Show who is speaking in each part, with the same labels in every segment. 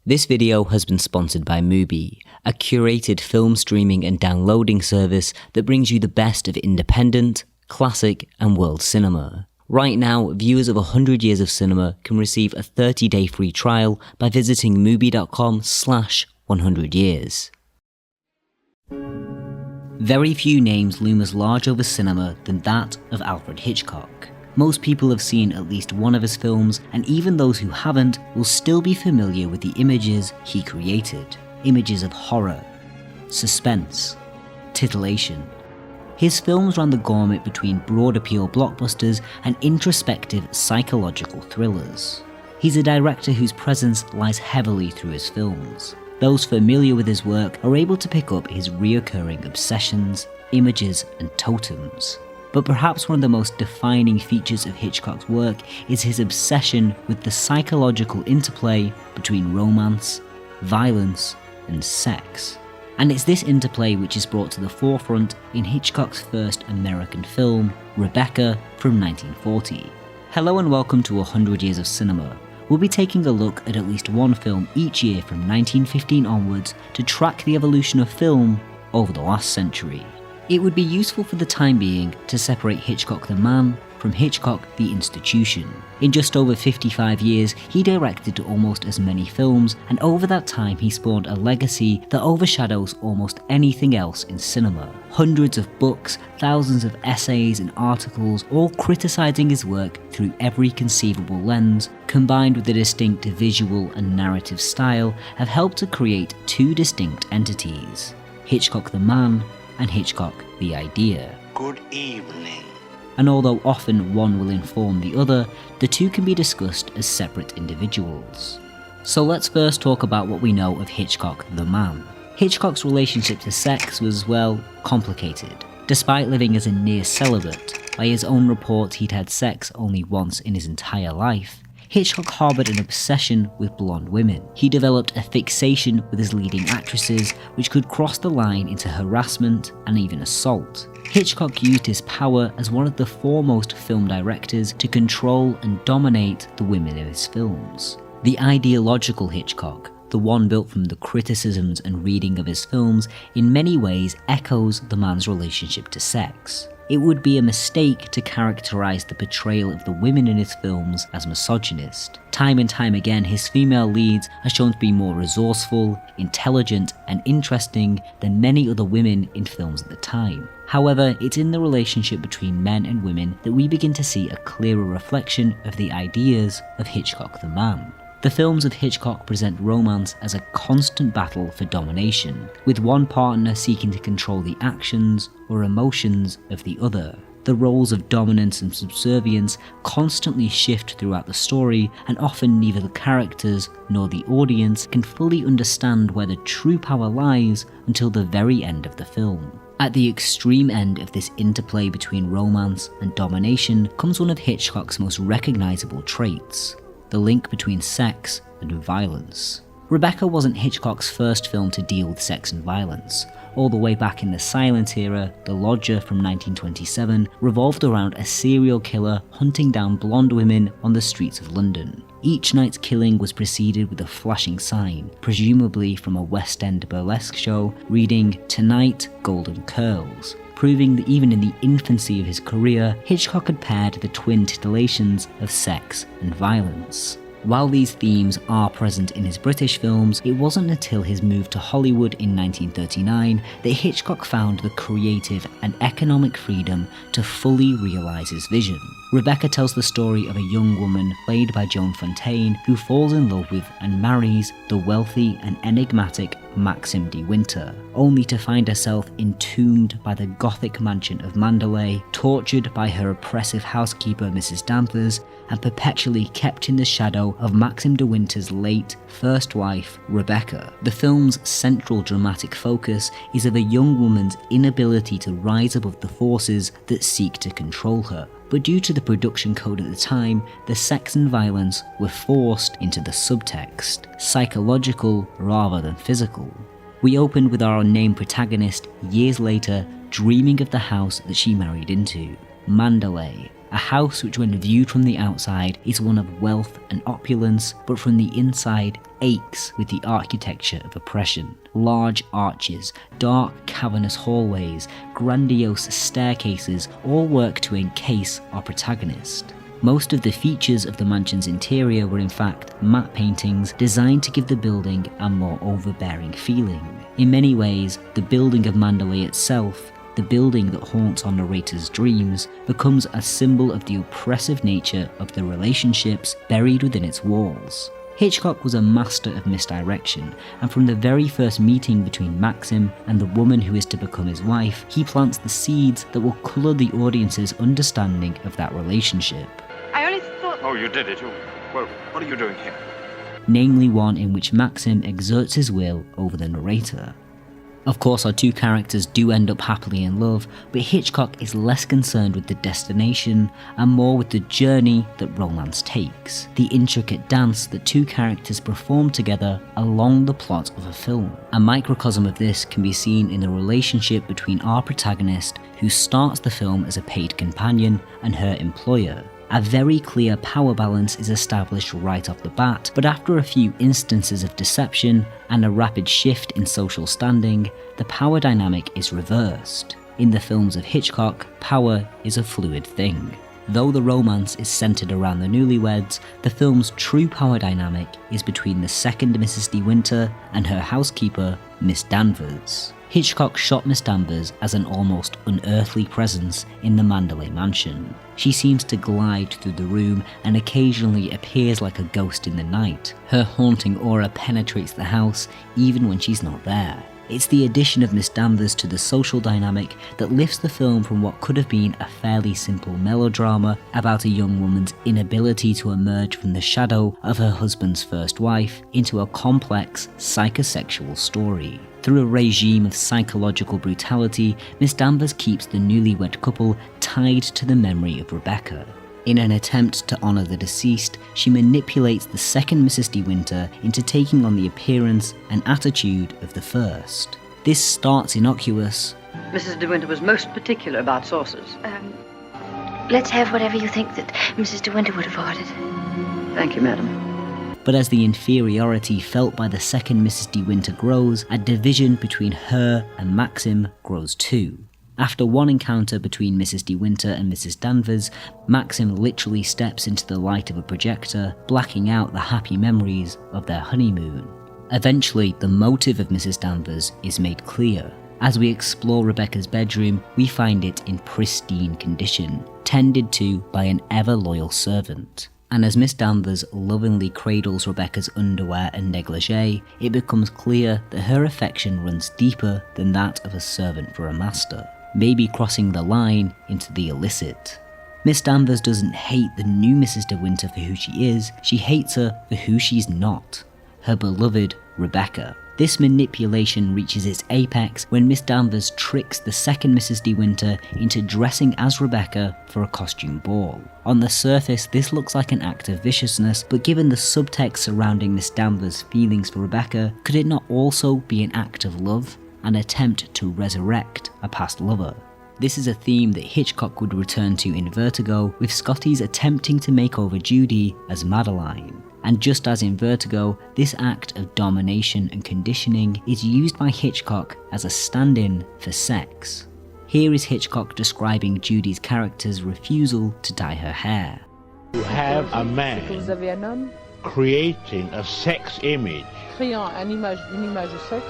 Speaker 1: This video has been sponsored by MUBI, a curated film streaming and downloading service that brings you the best of independent, classic and world cinema. Right now, viewers of 100 Years of Cinema can receive a 30-day free trial by visiting mubi.com/100years. Very few names loom as large over cinema than that of Alfred Hitchcock. Most people have seen at least one of his films, and even those who haven't will still be familiar with the images he created. Images of horror, suspense, titillation. His films ran the gamut between broad appeal blockbusters and introspective psychological thrillers. He's a director whose presence lies heavily through his films. Those familiar with his work are able to pick up his reoccurring obsessions, images and totems. But perhaps one of the most defining features of Hitchcock's work is his obsession with the psychological interplay between romance, violence, and sex. And it's this interplay which is brought to the forefront in Hitchcock's first American film, Rebecca, from 1940. Hello and welcome to 100 Years of Cinema. We'll be taking a look at least one film each year from 1915 onwards to track the evolution of film over the last century. It would be useful for the time being to separate Hitchcock the man from Hitchcock the institution. In just over 55 years, he directed almost as many films, and over that time he spawned a legacy that overshadows almost anything else in cinema. Hundreds of books, thousands of essays and articles, all criticising his work through every conceivable lens, combined with a distinct visual and narrative style, have helped to create two distinct entities: Hitchcock the man and Hitchcock the idea.
Speaker 2: Good evening.
Speaker 1: And although often one will inform the other, the two can be discussed as separate individuals. So let's first talk about what we know of Hitchcock the man. Hitchcock's relationship to sex was, well, complicated. Despite living as a near celibate, by his own reports he'd had sex only once in his entire life, Hitchcock harboured an obsession with blonde women. He developed a fixation with his leading actresses, which could cross the line into harassment and even assault. Hitchcock used his power as one of the foremost film directors to control and dominate the women in his films. The ideological Hitchcock, the one built from the criticisms and reading of his films, in many ways echoes the man's relationship to sex. It would be a mistake to characterise the portrayal of the women in his films as misogynist. Time and time again, his female leads are shown to be more resourceful, intelligent, and interesting than many other women in films at the time. However, it's in the relationship between men and women that we begin to see a clearer reflection of the ideas of Hitchcock the man. The films of Hitchcock present romance as a constant battle for domination, with one partner seeking to control the actions or emotions of the other. The roles of dominance and subservience constantly shift throughout the story, and often neither the characters nor the audience can fully understand where the true power lies until the very end of the film. At the extreme end of this interplay between romance and domination comes one of Hitchcock's most recognisable traits: the link between sex and violence. Rebecca wasn't Hitchcock's first film to deal with sex and violence. All the way back in the silent era, The Lodger from 1927 revolved around a serial killer hunting down blonde women on the streets of London. Each night's killing was preceded with a flashing sign, presumably from a West End burlesque show, reading "Tonight, Golden Curls," proving that even in the infancy of his career, Hitchcock had paired the twin titillations of sex and violence. While these themes are present in his British films, it wasn't until his move to Hollywood in 1939 that Hitchcock found the creative and economic freedom to fully realise his vision. Rebecca tells the story of a young woman played by Joan Fontaine who falls in love with and marries the wealthy and enigmatic Maxim de Winter, only to find herself entombed by the Gothic mansion of Mandalay, tortured by her oppressive housekeeper Mrs. Danvers, and perpetually kept in the shadow of Maxim de Winter's late first wife, Rebecca. The film's central dramatic focus is of a young woman's inability to rise above the forces that seek to control her. But due to the production code at the time, the sex and violence were forced into the subtext, psychological rather than physical. We opened with our unnamed protagonist years later dreaming of the house that she married into, Mandalay, a house which when viewed from the outside is one of wealth and opulence, but from the inside aches with the architecture of oppression. Large arches, dark cavernous hallways, grandiose staircases all work to encase our protagonist. Most of the features of the mansion's interior were in fact matte paintings designed to give the building a more overbearing feeling. In many ways, the building of Mandalay itself, the building that haunts our narrator's dreams, becomes a symbol of the oppressive nature of the relationships buried within its walls. Hitchcock was a master of misdirection, and from the very first meeting between Maxim and the woman who is to become his wife, he plants the seeds that will colour the audience's understanding of that relationship.
Speaker 2: I only thought...
Speaker 3: Oh, you did it. Well, what are you doing here?
Speaker 1: Namely one in which Maxim exerts his will over the narrator. Of course, our two characters do end up happily in love, but Hitchcock is less concerned with the destination and more with the journey that romance takes, the intricate dance that two characters perform together along the plot of a film. A microcosm of this can be seen in the relationship between our protagonist, who starts the film as a paid companion, and her employer. A very clear power balance is established right off the bat, but after a few instances of deception and a rapid shift in social standing, the power dynamic is reversed. In the films of Hitchcock, power is a fluid thing. Though the romance is centered around the newlyweds, the film's true power dynamic is between the second Mrs. De Winter and her housekeeper, Miss Danvers. Hitchcock shot Miss Danvers as an almost unearthly presence in the Mandalay mansion. She seems to glide through the room and occasionally appears like a ghost in the night. Her haunting aura penetrates the house even when she's not there. It's the addition of Miss Danvers to the social dynamic that lifts the film from what could have been a fairly simple melodrama about a young woman's inability to emerge from the shadow of her husband's first wife into a complex psychosexual story. Through a regime of psychological brutality, Miss Danvers keeps the newlywed couple tied to the memory of Rebecca. In an attempt to honour the deceased, she manipulates the second Mrs. De Winter into taking on the appearance and attitude of the first. This starts innocuous.
Speaker 2: Mrs. De Winter was most particular about sauces.
Speaker 4: Let's have whatever you think that Mrs. De Winter would have ordered.
Speaker 2: Thank you, madam.
Speaker 1: But as the inferiority felt by the second Mrs. De Winter grows, a division between her and Maxim grows too. After one encounter between Mrs. De Winter and Mrs. Danvers, Maxim literally steps into the light of a projector, blacking out the happy memories of their honeymoon. Eventually, the motive of Mrs. Danvers is made clear. As we explore Rebecca's bedroom, we find it in pristine condition, tended to by an ever-loyal servant. And as Miss Danvers lovingly cradles Rebecca's underwear and negligee, it becomes clear that her affection runs deeper than that of a servant for a master, maybe crossing the line into the illicit. Miss Danvers doesn't hate the new Mrs. De Winter for who she is, she hates her for who she's not, her beloved Rebecca. This manipulation reaches its apex when Miss Danvers tricks the second Mrs. De Winter into dressing as Rebecca for a costume ball. On the surface, this looks like an act of viciousness, but given the subtext surrounding Miss Danvers' feelings for Rebecca, could it not also be an act of love? An attempt to resurrect a past lover? This is a theme that Hitchcock would return to in Vertigo, with Scotty's attempting to make over Judy as Madeline. And just as in Vertigo, this act of domination and conditioning is used by Hitchcock as a stand-in for sex. Here is Hitchcock describing Judy's character's refusal to dye her hair.
Speaker 5: You have a man creating a sex image
Speaker 6: une image de sexe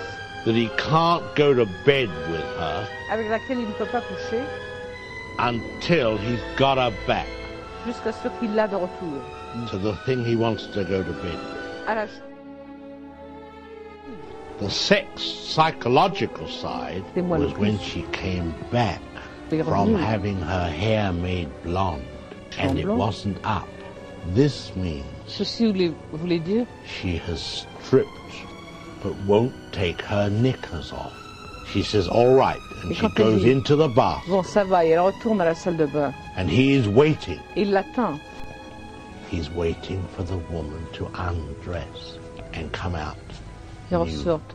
Speaker 5: that he can't go to bed with her
Speaker 6: avec laquelle il ne peut pas coucher
Speaker 5: until he's got her back
Speaker 6: jusqu'à ce qu'il l'a de retour.
Speaker 5: to the thing he wants to go to bed.
Speaker 6: À la
Speaker 5: The sex psychological side was when she came back from having her hair made blonde and it wasn't up. This means
Speaker 6: Ceci voulait dire
Speaker 5: she has stripped but won't take her knickers off. She says, all right, and she goes into the bath.
Speaker 6: bon, ça va, et elle retourne à la salle de bain.
Speaker 5: And he is waiting.
Speaker 6: Il l'attend.
Speaker 5: He's waiting for the woman to undress and come out.
Speaker 6: Et ressorte.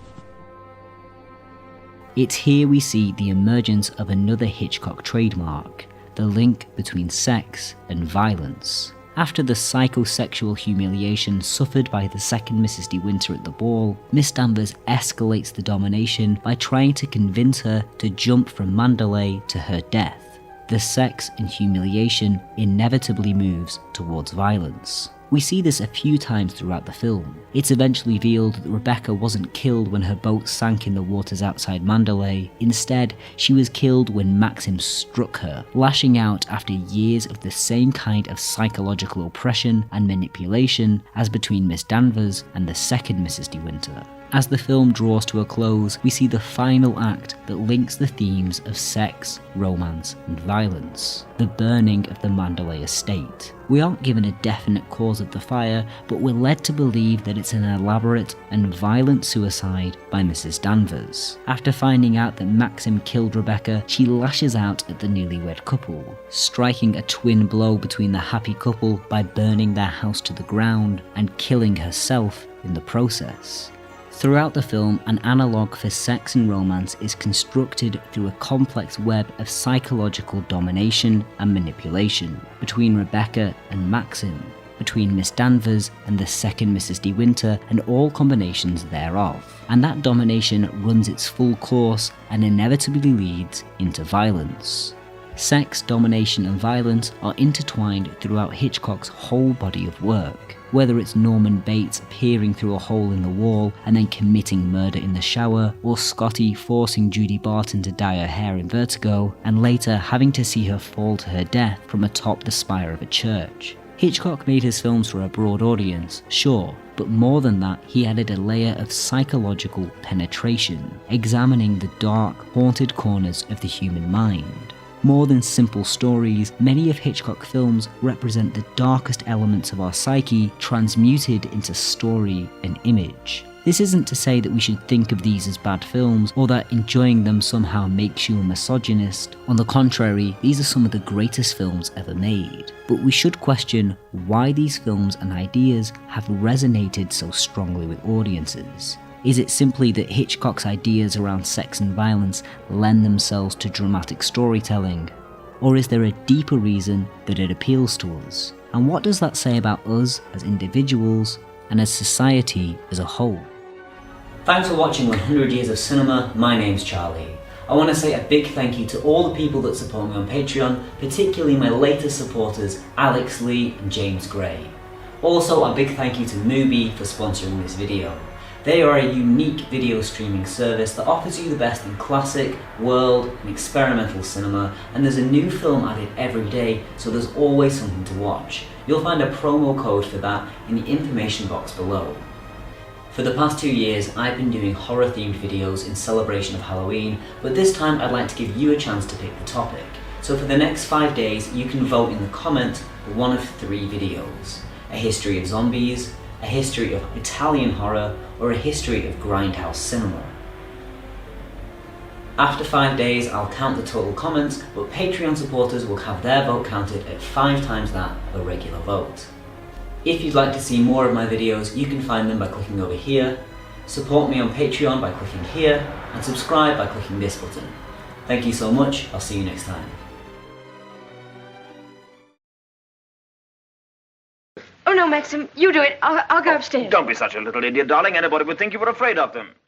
Speaker 1: It's here we see the emergence of another Hitchcock trademark, the link between sex and violence. After the psychosexual humiliation suffered by the second Mrs. De Winter at the ball, Miss Danvers escalates the domination by trying to convince her to jump from Mandalay to her death. The sex and humiliation inevitably moves towards violence. We see this a few times throughout the film. It's eventually revealed that Rebecca wasn't killed when her boat sank in the waters outside Mandalay. Instead, she was killed when Maxim struck her, lashing out after years of the same kind of psychological oppression and manipulation as between Miss Danvers and the second Mrs. De Winter. As the film draws to a close, we see the final act that links the themes of sex, romance, and violence: the burning of the Mandalay estate. We aren't given a definite cause of the fire, but we're led to believe that it's an elaborate and violent suicide by Mrs. Danvers. After finding out that Maxim killed Rebecca, she lashes out at the newlywed couple, striking a twin blow between the happy couple by burning their house to the ground and killing herself in the process. Throughout the film, an analogue for sex and romance is constructed through a complex web of psychological domination and manipulation between Rebecca and Maxim, between Miss Danvers and the second Mrs. De Winter, and all combinations thereof. And that domination runs its full course and inevitably leads into violence. Sex, domination, and violence are intertwined throughout Hitchcock's whole body of work. Whether it's Norman Bates peering through a hole in the wall and then committing murder in the shower, or Scotty forcing Judy Barton to dye her hair in Vertigo, and later having to see her fall to her death from atop the spire of a church. Hitchcock made his films for a broad audience, sure, but more than that, he added a layer of psychological penetration, examining the dark, haunted corners of the human mind. More than simple stories, many of Hitchcock films represent the darkest elements of our psyche transmuted into story and image. This isn't to say that we should think of these as bad films, or that enjoying them somehow makes you a misogynist. On the contrary, these are some of the greatest films ever made. But we should question why these films and ideas have resonated so strongly with audiences. Is it simply that Hitchcock's ideas around sex and violence lend themselves to dramatic storytelling? Or is there a deeper reason that it appeals to us? And what does that say about us as individuals and as society as a whole? Thanks for watching 100 Years of Cinema. My name's Charlie. I want to say a big thank you to all the people that support me on Patreon, particularly my latest supporters Alex Lee and James Gray. Also a big thank you to MUBI for sponsoring this video. They are a unique video streaming service that offers you the best in classic, world, and experimental cinema, and there's a new film added every day, so there's always something to watch. You'll find a promo code for that in the information box below. For the past 2 years, I've been doing horror-themed videos in celebration of Halloween, but this time I'd like to give you a chance to pick the topic. So for the next 5 days, you can vote in the comments for one of 3 videos: a history of zombies, a history of Italian horror, or a history of grindhouse cinema. After 5 days, I'll count the total comments, but Patreon supporters will have their vote counted at 5 times that of a regular vote. If you'd like to see more of my videos, you can find them by clicking over here, support me on Patreon by clicking here, and subscribe by clicking this button. Thank you so much, I'll see you next time.
Speaker 4: Oh no, Maxim, you do it. I'll go upstairs.
Speaker 3: Don't be such a little idiot, darling. Anybody would think you were afraid of them.